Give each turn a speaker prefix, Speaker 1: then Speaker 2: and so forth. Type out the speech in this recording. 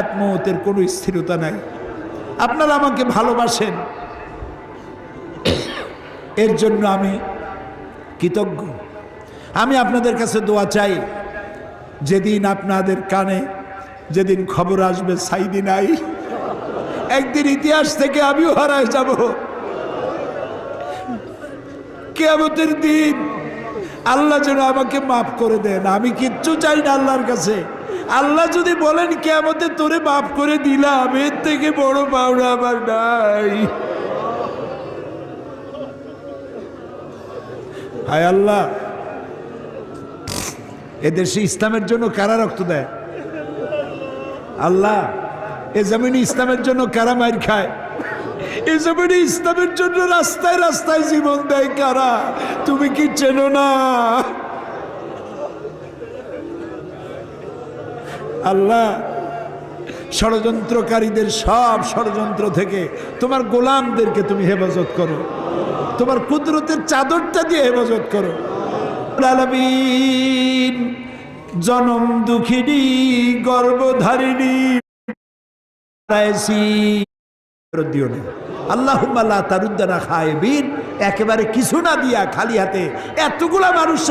Speaker 1: আত্মহত্যের কোনো স্থিরতা নাই। আপনারা আমাকে ভালোবাসেন, এর জন্য আমি কৃতজ্ঞ। আমি আপনাদের কাছে দোয়া চাই, যেদিন আপনাদের কানে যেদিন খবর আসবে সাইদি নাই, একদিন ইতিহাস থেকে আমিও হারায় যাব। কিয়ামতের দিন আল্লাহ যেন আমাকে মাফ করে দেন। আমি কিচ্ছু চাই না আল্লাহর কাছে। আল্লাহ যদি বলেন কিয়ামতে তোরে মাফ করে দিলাম, এর থেকে বড় পাওনা আমার নাই। হায় আল্লাহ, এদেশে ইসলামের জন্য কারা রক্ত দেয়? আল্লাহ, এ জমিনে ইসলামের জন্য কারা মার খায়? এ জমিনে ইসলামের জন্য রাস্তায় রাস্তায় জীবন দেয় কারা? তুমি কি চেনো না? আল্লাহ, ষড়যন্ত্রকারীদের সব ষড়যন্ত্র থেকে তোমার গোলামদেরকে তুমি হেফাজত করো, তোমার কুদরতের চাদরটা দিয়ে হেফাজত করো। আলামিন, জনম দুঃখিনী গর্ভধারিণী দিও না। আল্লাহুম্মা লা তারুদ্দানা খায়বিন, একেবারে কিছু না দিয়া খালি হাতে এতগুলা মানুষ